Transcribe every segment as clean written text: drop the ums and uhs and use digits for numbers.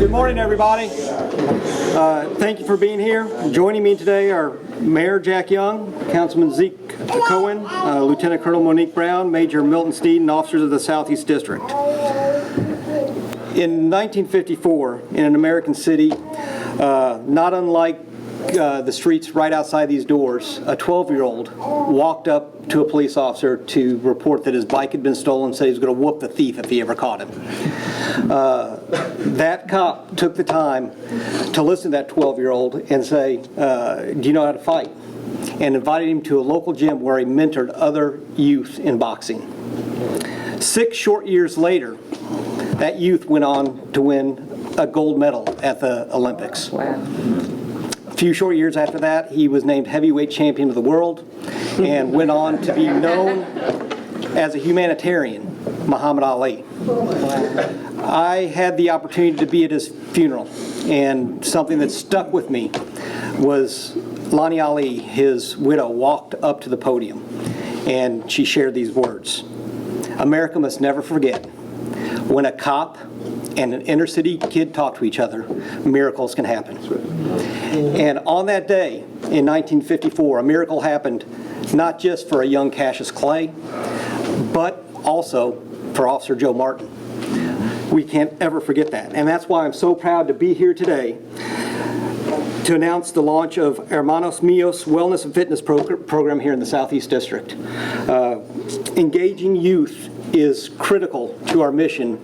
Good morning, everybody. Thank you for being here. Joining me today are Mayor Jack Young, Councilman Zeke Cohen, Lieutenant Colonel Monique Brown, Major Milton Steed, and officers of the Southeast District. In 1954, in an American city, not unlike the streets right outside these doors, a 12-year-old walked up to a police officer to report that his bike had been stolen, said he was going to whoop the thief if he ever caught him. That cop took the time to listen to that 12-year-old and say, do you know how to fight? And invited him to a local gym where he mentored other youth in boxing. 6 short years later, that youth went on to win a gold medal at the Olympics. Wow. A few short years after that, he was named heavyweight champion of the world and went on to be known as a humanitarian, Muhammad Ali. I had the opportunity to be at his funeral, and something that stuck with me was Lonnie Ali, his widow, walked up to the podium, and she shared these words: America must never forget, when a cop and an inner city kid talk to each other, miracles can happen. And on that day in 1954, a miracle happened not just for a young Cassius Clay, but also for Officer Joe Martin. We can't ever forget that. And that's why I'm so proud to be here today to announce the launch of Hermanos Mios Wellness and Fitness program here in the Southeast District. Engaging youth is critical to our mission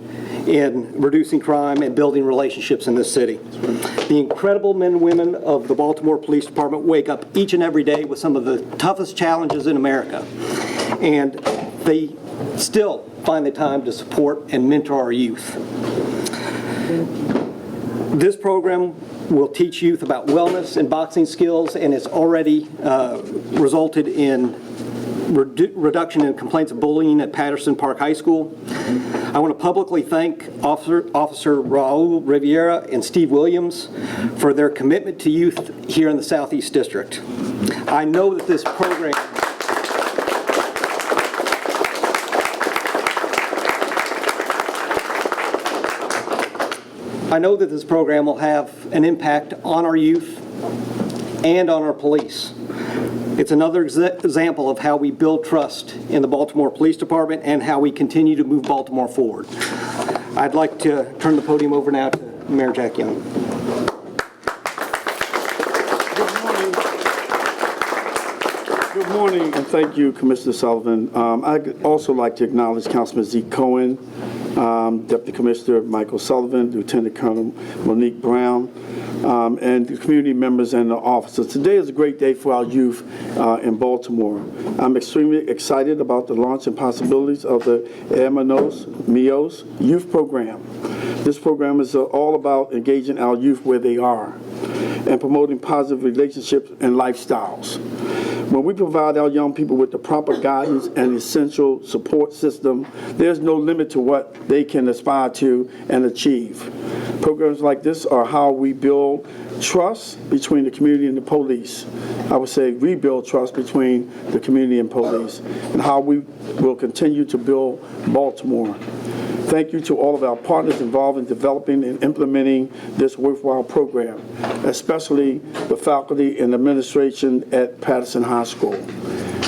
in reducing crime and building relationships in this city. The incredible men and women of the Baltimore Police Department wake up each and every day with some of the toughest challenges in America, and they still find the time to support and mentor our youth. This program will teach youth about wellness and boxing skills, and it's already resulted in reduction in complaints of bullying at Patterson Park High School. I want to publicly thank Officer Raul Riviera and Steve Williams for their commitment to youth here in the Southeast District. I know that this program will have an impact on our youth and on our police. It's another example of how we build trust in the Baltimore Police Department and how we continue to move Baltimore forward. I'd like to turn the podium over now to Mayor Jack Young. Good morning, and thank you, Commissioner Sullivan. I'd also like to acknowledge Councilman Zeke Cohen, Deputy Commissioner Michael Sullivan, Lieutenant Colonel Monique Brown, and the community members and the officers. Today is a great day for our youth in Baltimore. I'm extremely excited about the launch and possibilities of the Hermanos Mios youth program. This program is all about engaging our youth where they are and promoting positive relationships and lifestyles. When we provide our young people with the proper guidance and essential support system, there's no limit to what they can aspire to and achieve. Programs like this are how we build trust between the community and the police. I would say rebuild trust between the community and police, and how we will continue to build Baltimore. Thank you to all of our partners involved in developing and implementing this worthwhile program, especially the faculty and administration at Patterson High School,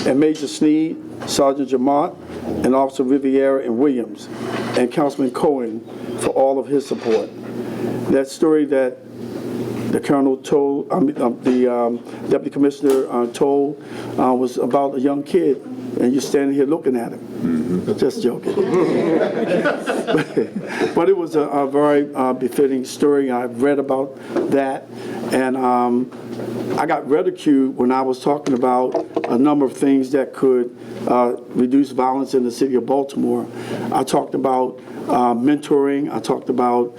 and Major Sneed, Sergeant Jamont, and Officer Riviera and Williams, and Councilman Cohen for all of his support. That story that the Colonel told, the Deputy Commissioner told, was about a young kid, and you're standing here looking at him. Just joking. But it was a very befitting story. I've read about that, and I got ridiculed when I was talking about a number of things that could reduce violence in the city of Baltimore. I talked about mentoring, I talked about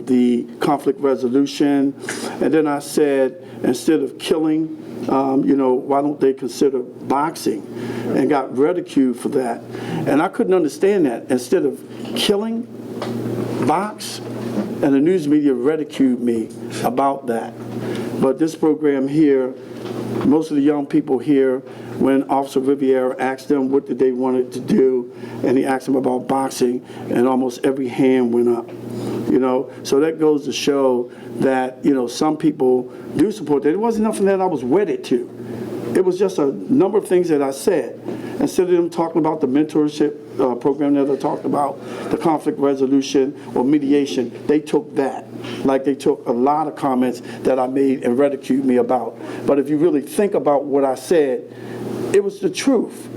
the conflict resolution, and then I said, instead of killing, why don't they consider boxing? And got ridiculed for that. And I couldn't understand that. Instead of killing, box, and the news media ridiculed me about that. But this program here, most of the young people here, when Officer Riviera asked them what did they want it to do, and he asked them about boxing, and almost every hand went up. So that goes to show that, some people do support that. It wasn't nothing that I was wedded to. It was just a number of things that I said. Instead of them talking about the mentorship program that I talked about, the conflict resolution or mediation, they took that. Like they took a lot of comments that I made and ridiculed me about. But if you really think about what I said, it was the truth.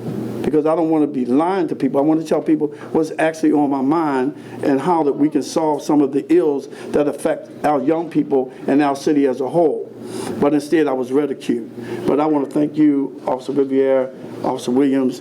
Because I don't want to be lying to people. I want to tell people what's actually on my mind and how that we can solve some of the ills that affect our young people and our city as a whole. But instead, I was ridiculed. But I want to thank you, Officer Riviere, Officer Williams,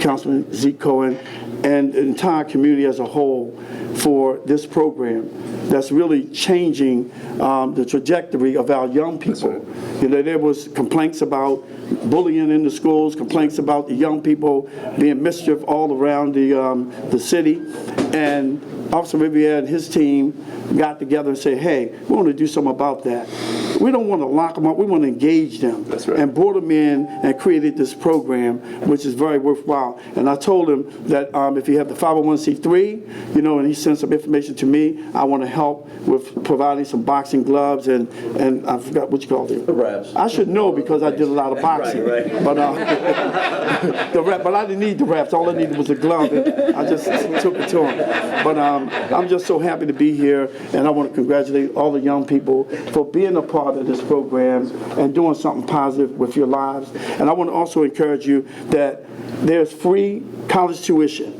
Councilman Zeke Cohen, and the entire community as a whole for this program that's really changing the trajectory of our young people. There was complaints about bullying in the schools, complaints about the young people being mischief all around the city, and Officer Riviere and his team got together and said, hey, we want to do something about that. We don't want to lock them up, we want to engage them. That's right. And brought them in and created this program, which is very worthwhile. And I told him that if he had the 501c3, and he sent some information to me, I want to help with providing some boxing gloves and I forgot what you call it. The wraps. I should know because I did a lot of boxing. Right. But but I didn't need the wraps. All I needed was a glove. And I just took it to him. But I'm just so happy to be here, and I want to congratulate all the young people for being a part of this program and doing something positive with your lives. And I want to also encourage you that there's free college tuition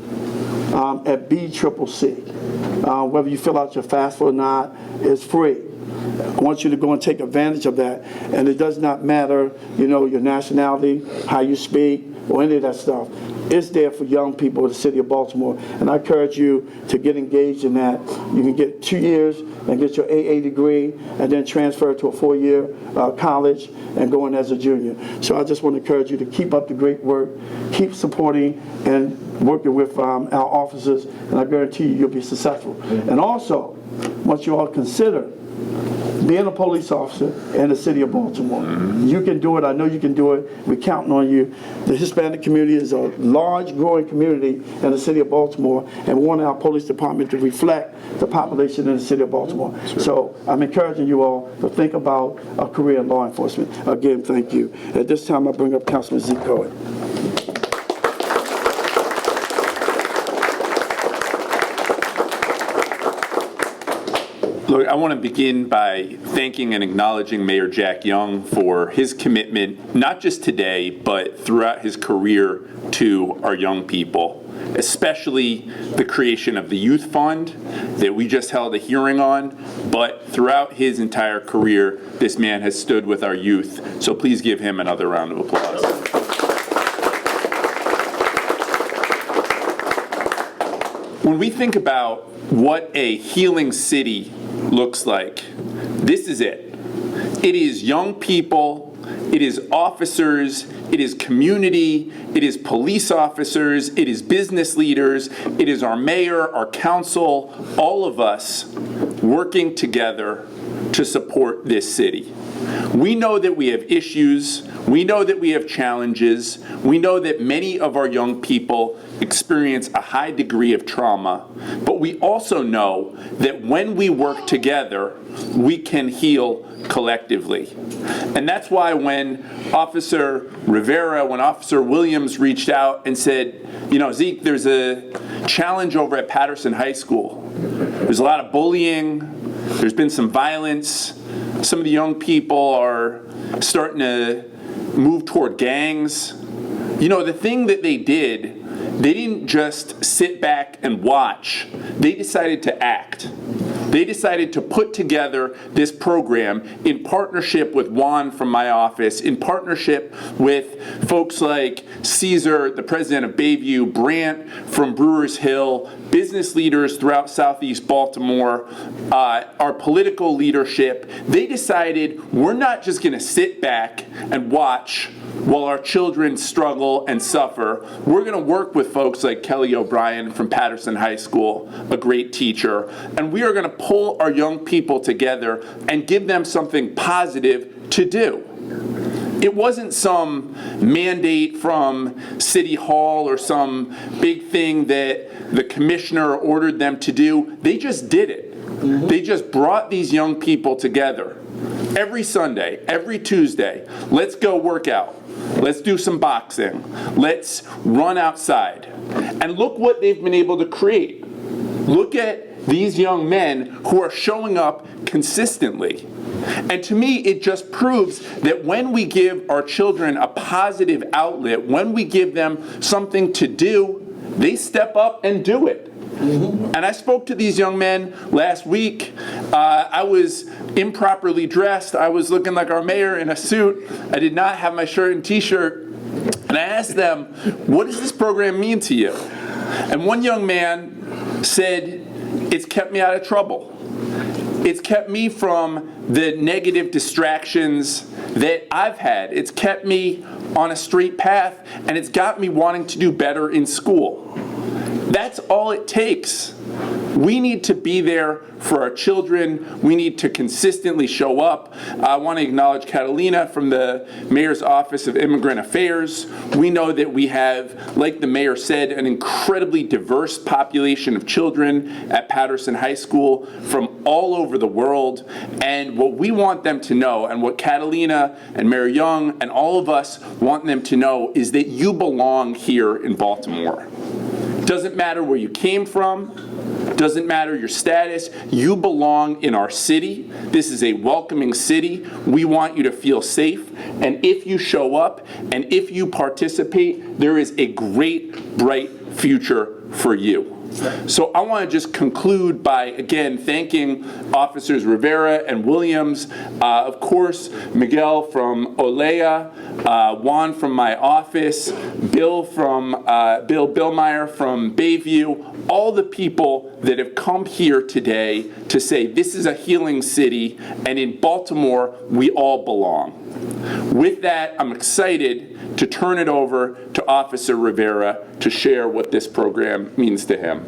at BCCC. Whether you fill out your FAFSA or not, it's free. I want you to go and take advantage of that. And it does not matter, your nationality, how you speak, or any of that stuff. It's there for young people in the city of Baltimore. And I encourage you to get engaged in that. You can get 2 years and get your AA degree and then transfer to a 4-year college and go in as a junior. So I just want to encourage you to keep up the great work, keep supporting and working with our officers, and I guarantee you, you'll be successful. And also, once you all consider being a police officer in the city of Baltimore. You can do it. I know you can do it. We're counting on you. The Hispanic community is a large, growing community in the city of Baltimore, and we want our police department to reflect the population in the city of Baltimore. So I'm encouraging you all to think about a career in law enforcement. Again, thank you. At this time, I bring up Councilman Zeke Cohen. Look, I want to begin by thanking and acknowledging Mayor Jack Young for his commitment, not just today, but throughout his career to our young people, especially the creation of the Youth Fund that we just held a hearing on, but throughout his entire career, this man has stood with our youth. So please give him another round of applause. When we think about what a healing city looks like, this is it. It is young people, it is officers, it is community, it is police officers, it is business leaders, it is our mayor, our council, all of us working together to support this city. We know that we have issues, we know that we have challenges, we know that many of our young people experience a high degree of trauma, but we also know that when we work together, we can heal collectively. And that's why when Officer Rivera, when Officer Williams reached out and said, Zeke, there's a challenge over at Patterson High School. There's a lot of bullying, there's been some violence, some of the young people are starting to move toward gangs. The thing that they did, they didn't just sit back and watch. They decided to act. They decided to put together this program in partnership with Juan from my office, in partnership with folks like Caesar, the president of Bayview, Brant from Brewers Hill, business leaders throughout Southeast Baltimore, our political leadership. They decided we're not just going to sit back and watch while our children struggle and suffer. We're going to work with folks like Kelly O'Brien from Patterson High School, a great teacher, and we are going to pull our young people together and give them something positive to do. It wasn't some mandate from City Hall or some big thing that the commissioner ordered them to do. They just did it. They just brought these young people together. Every Sunday, every Tuesday, let's go work out. Let's do some boxing. Let's run outside. And look what they've been able to create. Look at these young men who are showing up consistently. And to me, it just proves that when we give our children a positive outlet, when we give them something to do, they step up and do it. And I spoke to these young men last week. I was improperly dressed. I was looking like our mayor in a suit. I did not have my shirt and t-shirt. And I asked them, what does this program mean to you? And one young man said, it's kept me out of trouble. It's kept me from the negative distractions that I've had. It's kept me on a straight path, and it's got me wanting to do better in school. That's all it takes. We need to be there for our children. We need to consistently show up. I want to acknowledge Catalina from the Mayor's Office of Immigrant Affairs. We know that we have, like the mayor said, an incredibly diverse population of children at Patterson High School from all over the world. And what we want them to know, and what Catalina and Mayor Young and all of us want them to know, is that you belong here in Baltimore. Doesn't matter where you came from, doesn't matter your status, you belong in our city. This is a welcoming city. We want you to feel safe. And if you show up and if you participate, there is a great, bright future for you. So I want to just conclude by, again, thanking Officers Rivera and Williams, of course, Miguel from Olea, Juan from my office, Bill Billmeyer from Bayview, all the people that have come here today to say this is a healing city, and in Baltimore, we all belong. With that, I'm excited to turn it over to Officer Rivera to share what this program means to him.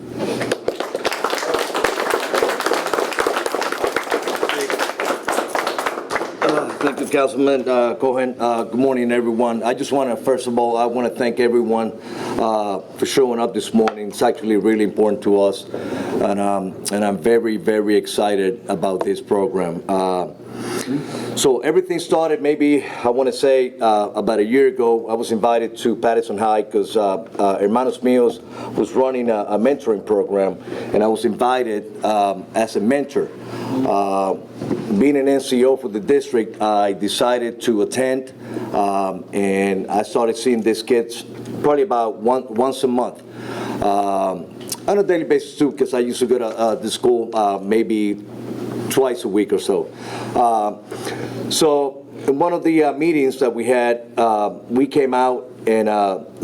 Thank you, Councilman Cohen. Good morning, everyone. I just want to, first of all, I want to thank everyone for showing up this morning. It's actually really important to us, and I'm very, very excited about this program. So everything started, maybe I want to say about a year ago. I was invited to Patterson High because Hermanos Mios was running a mentoring program, and I was invited as a mentor. Being an NCO for the district, I decided to attend, and I started seeing these kids probably about once a month. On a daily basis too, because I used to go to the school maybe twice a week or so. So in one of the meetings that we had, we came out, and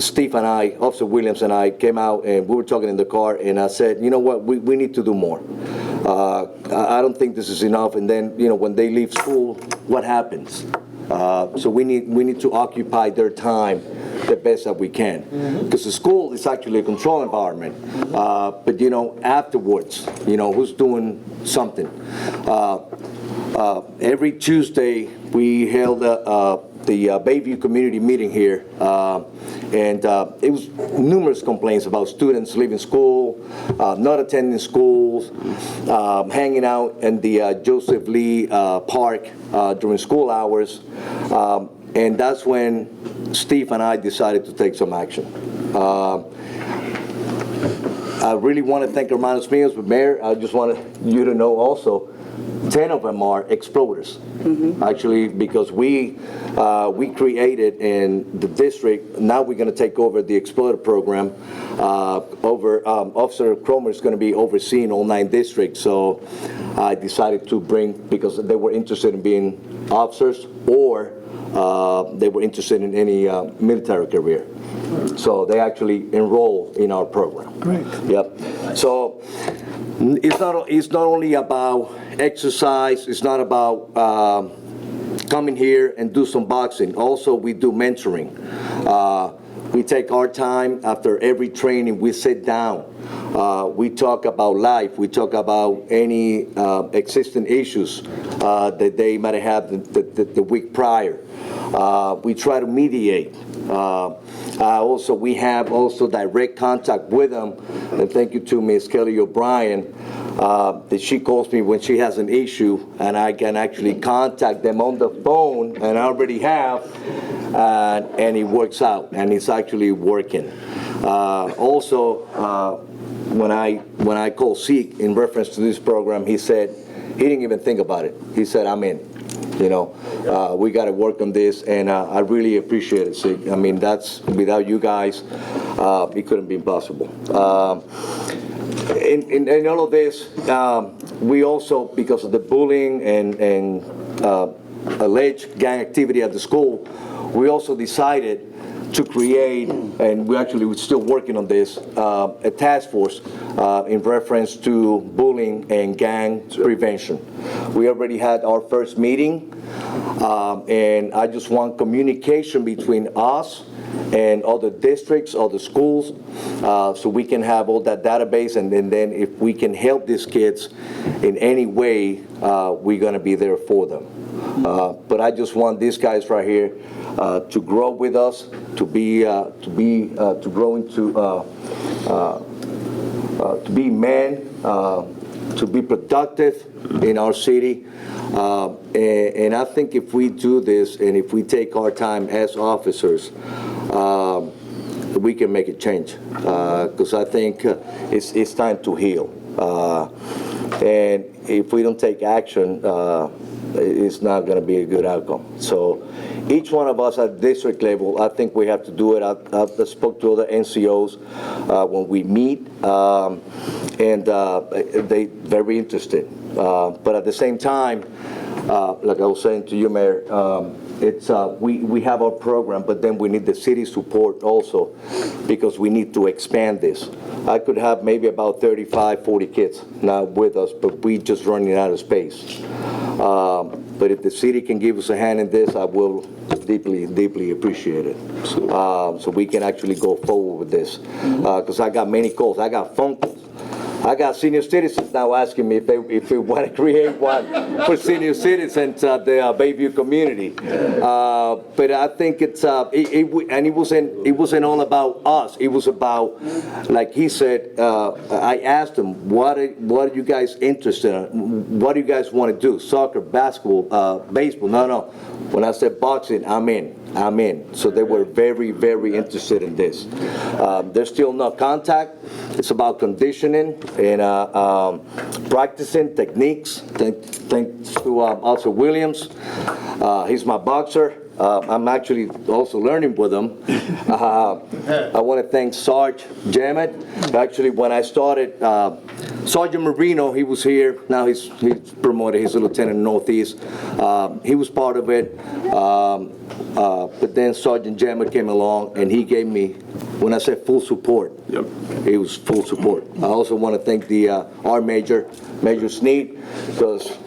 Steve and I, Officer Williams and I, came out, and we were talking in the car, and I said, you know what, we need to do more. I don't think this is enough. And then, you know, when they leave school, what happens? So we need to occupy their time the best that we can, because the school is actually a control environment. But you know, afterwards, you know, who's doing something? Every Tuesday we held the Bayview community meeting here, and it was numerous complaints about students leaving school, not attending schools, hanging out in the Joseph Lee Park during school hours, and that's when Steve and I decided to take some action. I really want to thank Hermanos Mios, but Mayor, I just want you to know also, 10 of them are exploders, actually, because we created in the district. Now we're going to take over the exploder program. Officer Cromer is going to be overseeing all 9 districts. So I decided to bring, because they were interested in being officers, or they were interested in any military career. So they actually enroll in our program. Great. Yep. So it's not only about exercise. It's not about coming here and do some boxing. Also, we do mentoring. We take our time after every training. We sit down. We talk about life. We talk about any existing issues that they might have had the week prior. We try to mediate. Also, we have also direct contact with them. And thank you to Ms. Kelly O'Brien that she calls me when she has an issue, and I can actually contact them on the phone, and I already have, and it works out, and it's actually working. Also, when I called Zeke in reference to this program, he said he didn't even think about it. He said, "I'm in." We got to work on this, and I really appreciate it, Zeke. I mean, that's without you guys, it couldn't be possible. In all of this, we also, because of the bullying and alleged gang activity at the school, we also decided to create, and we're still working on this, a task force in reference to bullying and gang prevention. We already had our first meeting, and I just want communication between us and other districts, other schools, so we can have all that database, and then if we can help these kids in any way, we're going to be there for them. But I just want these guys right here to grow with us, to grow into to be men, to be productive in our city. And I think if we do this, and if we take our time as officers, we can make a change. Because I think it's time to heal. And if we don't take action, it's not going to be a good outcome. So each one of us at district level, I think we have to do it. I spoke to other NCOs when we meet, and they very interested. But at the same time, like I was saying to you, Mayor, it's we have our program, but then we need the city support also, because we need to expand this. I could have maybe about 35, 40 kids now with us, but we just running out of space. But if the city can give us a hand in this, I will deeply, deeply appreciate it. So we can actually go forward with this. Because I got many calls. I got phone calls. I got senior citizens now asking me if they want to create one for senior citizens at the Bayview community. But I think it wasn't all about us. It was about, like he said, I asked him, what are you guys interested in? What do you guys want to do? Soccer, basketball, baseball? No. When I said boxing, I'm in. So they were very, very interested in this. There's still no contact. It's about conditioning and practicing techniques. Thanks to Officer Williams. He's my boxer. I'm actually also learning with him. I want to thank Sarge Jamet. Actually, when I started, Sergeant Marino, he was here. Now he's promoted. He's a lieutenant in Northeast. He was part of it. But then Sergeant Jamet came along, and he gave me, when I said full support, Yep. It was full support. I also want to thank our Major Sneed, because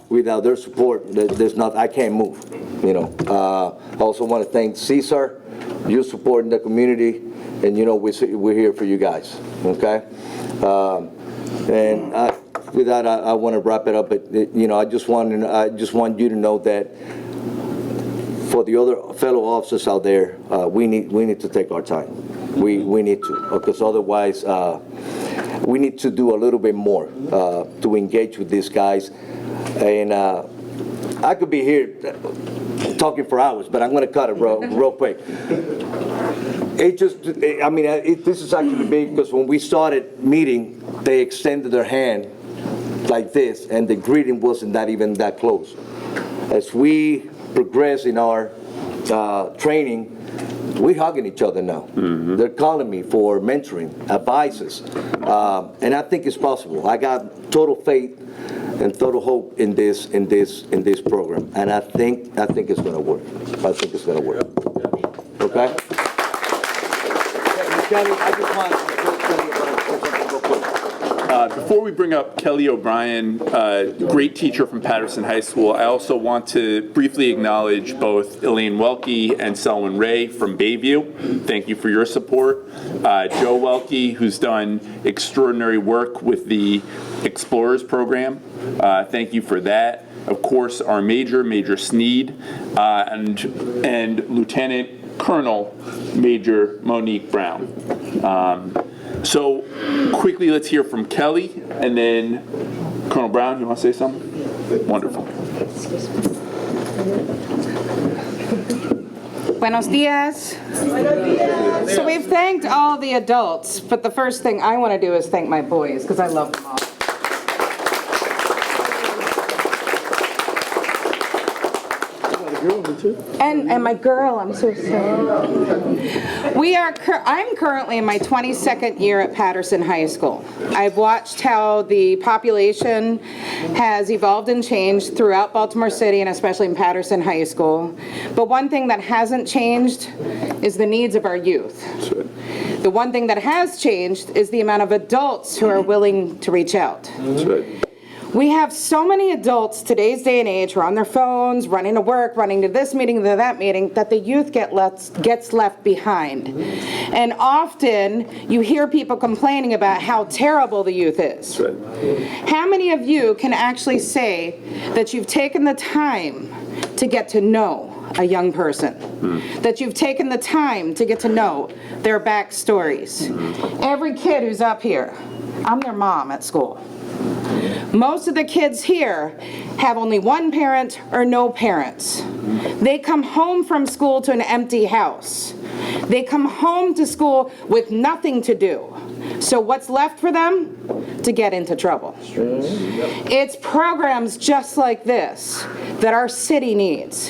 without their support, I can't move. I also want to thank Cesar, your support in the community, and we're here for you guys. Okay, and with that, I want to wrap it up. But I just want you to know that for the other fellow officers out there, we need to take our time. We need to, because otherwise we need to do a little bit more to engage with these guys. And I could be here talking for hours, but I'm going to cut it real quick. This is actually big, because when we started meeting, they extended their hand like this, and the greeting wasn't even that close. As we progress in our training, we're hugging each other now. Mm-hmm. They're calling me for mentoring, advices, and I think it's possible. I got total faith and total hope in this program, and I think it's going to work. I think it's going to work. Okay. Kelly, I just want to tell you about something real quick. Before we bring up Kelly O'Brien, great teacher from Patterson High School, I also want to briefly acknowledge both Elaine Welke and Selwyn Ray from Bayview. Thank you for your support. Joe Welke, who's done extraordinary work with the Explorers program. Thank you for that. Of course, our Major Sneed, and Lieutenant Colonel Major Monique Brown. So quickly, let's hear from Kelly, and then Colonel Brown, you want to say something? Wonderful. Buenos dias. So we've thanked all the adults, but the first thing I want to do is thank my boys, because I love them all. And my girl, I'm so sorry. I'm currently in my 22nd year at Patterson High School. I've watched how the population has evolved and changed throughout Baltimore City and especially in Patterson High School. But one thing that hasn't changed is the needs of our youth. The one thing that has changed is the amount of adults who are willing to reach out. That's right. We have so many adults today's day and age who are on their phones, running to work, running to this meeting, to that meeting, that the youth gets left behind. And often you hear people complaining about how terrible the youth is. That's right. How many of you can actually say that you've taken the time to get to know a young person? That you've taken the time to get to know their backstories? Every kid who's up here, I'm their mom at school. Most of the kids here have only one parent or no parents. They come home from school to an empty house. They come home to school with nothing to do. So what's left for them? To get into trouble. It's programs just like this that our city needs.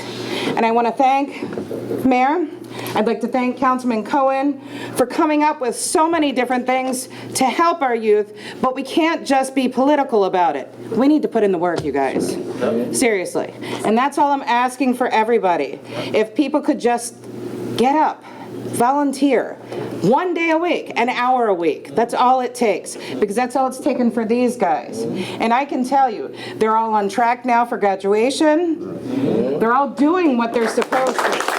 And I want to thank Mayor. I'd like to thank Councilman Cohen for coming up with so many different things to help our youth, but we can't just be political about it. We need to put in the work, you guys. Seriously. And that's all I'm asking for everybody. If people could just get up, volunteer, 1 day a week, an hour a week. That's all it takes, because that's all it's taken for these guys. And I can tell you, they're all on track now for graduation. They're all doing what they're supposed to.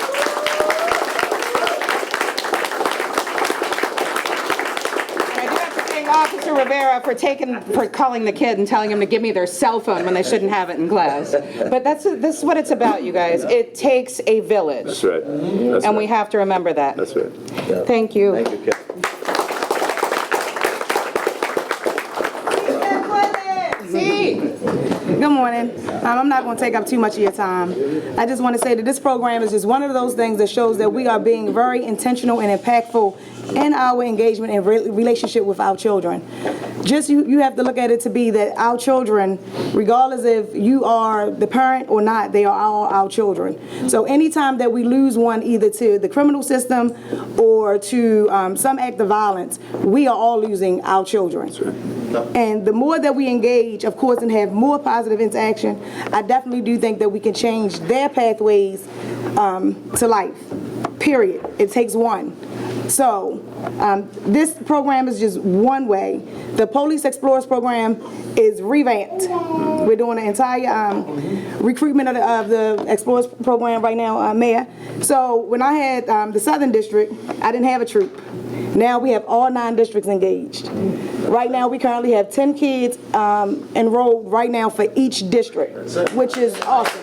Officer Rivera for calling the kid and telling him to give me their cell phone when they shouldn't have it in class. But this is what it's about, you guys. It takes a village. That's right. That's and right. we have to remember that. That's right. Thank you. Thank you, Kelly. Good morning. I'm not going to take up too much of your time. I just want to say that this program is just one of those things that shows that we are being very intentional and impactful in our engagement and relationship with our children. Just you have to look at it to be that our children, regardless if you are the parent or not, they are all our children. So anytime that we lose one either to the criminal system or to some act of violence, we are all losing our children. And the more that we engage, of course, and have more positive interaction, I definitely do think that we can change their pathways to life, period. It takes one. So this program is just one way. The Police Explorers program is revamped. We're doing an entire recruitment of the Explorers program right now, Mayor. So when I had the Southern District, I didn't have a troop. Now we have all 9 districts engaged. Right now we currently have 10 kids enrolled right now for each district, which is awesome.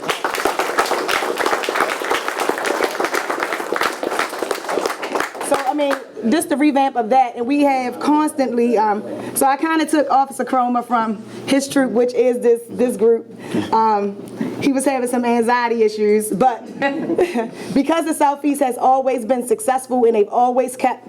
So I mean, just the revamp of that, and we have constantly, so I kind of took Officer Chroma from his troop, which is this group. He was having some anxiety issues, but because the Southeast has always been successful and they've always kept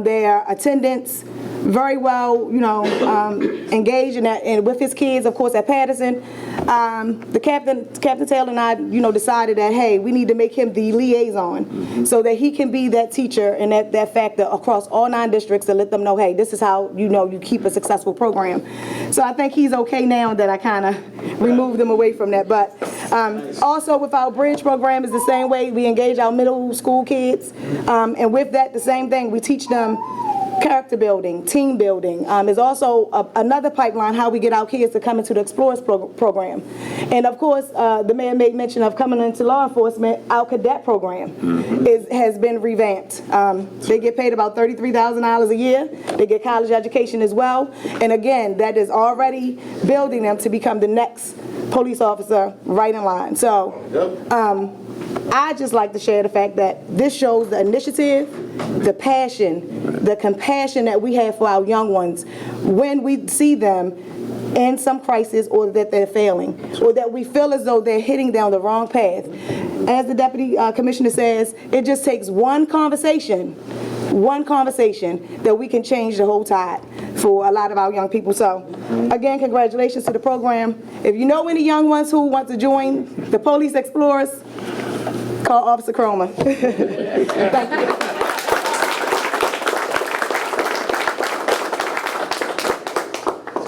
their attendance very well, engaged in that, and with his kids, of course, at Patterson, the Captain Taylor and I, decided that, hey, we need to make him the liaison so that he can be that teacher and that factor across all 9 districts to let them know, hey, this is how you keep a successful program. So I think he's okay now that I kind of removed him away from that. But also with our bridge program is the same way. We engage our middle school kids, and with that, the same thing. We teach them character building, team building. Is also another pipeline how we get our kids to come into the Explorers program. And of course, the mayor made mention of coming into law enforcement. Our cadet program has been revamped. They get paid about $33,000 a year. They get college education as well. And again, that is already building them to become the next police officer right in line. So I just like to share the fact that this shows the initiative, the passion, the compassion that we have for our young ones when we see them in some crisis or that they're failing or that we feel as though they're hitting down the wrong path. As the Deputy Commissioner says, it just takes one conversation that we can change the whole tide for a lot of our young people. So again, congratulations to the program. If you know any young ones who want to join the Police Explorers, call Officer Cromer. Thank you.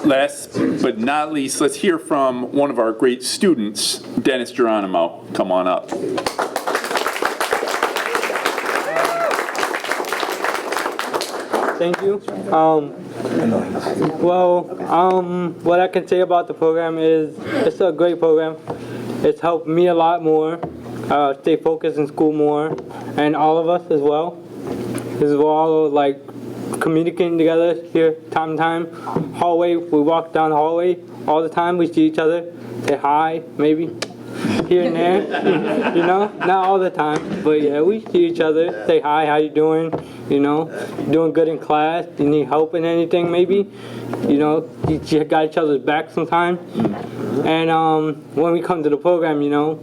Last but not least, let's hear from one of our great students, Dennis Geronimo. Come on up. Thank you. What I can say about the program is it's a great program. It's helped me a lot more, stay focused in school more, and all of us as well. This is all like communicating together here time to time. Hallway, we walk down the hallway all the time. We see each other, say hi, maybe here and there. You know, not all the time, but yeah, we see each other, say hi, how you doing? You know, doing good in class. You need help in anything, maybe. You know, you got each other's back sometimes. And when we come to the program, you know,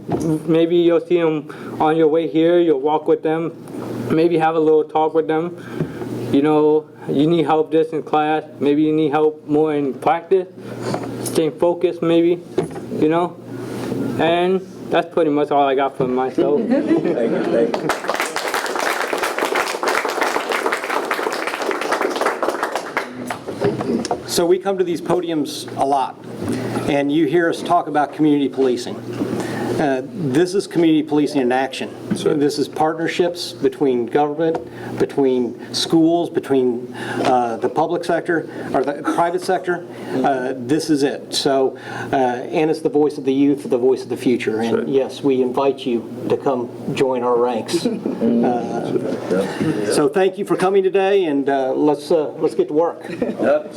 maybe you'll see them on your way here. You'll walk with them, maybe have a little talk with them. You know, you need help this in class. Maybe you need help more in practice. Staying focused, maybe. You know, and that's pretty much all I got for myself. Thank you. So we come to these podiums a lot, and you hear us talk about community policing. This is community policing in action. This is partnerships between government, between schools, between the public sector or the private sector. This is it. So, and it's the voice of the youth, the voice of the future. And yes, we invite you to come join our ranks. So thank you for coming today, and let's get to work. Yep.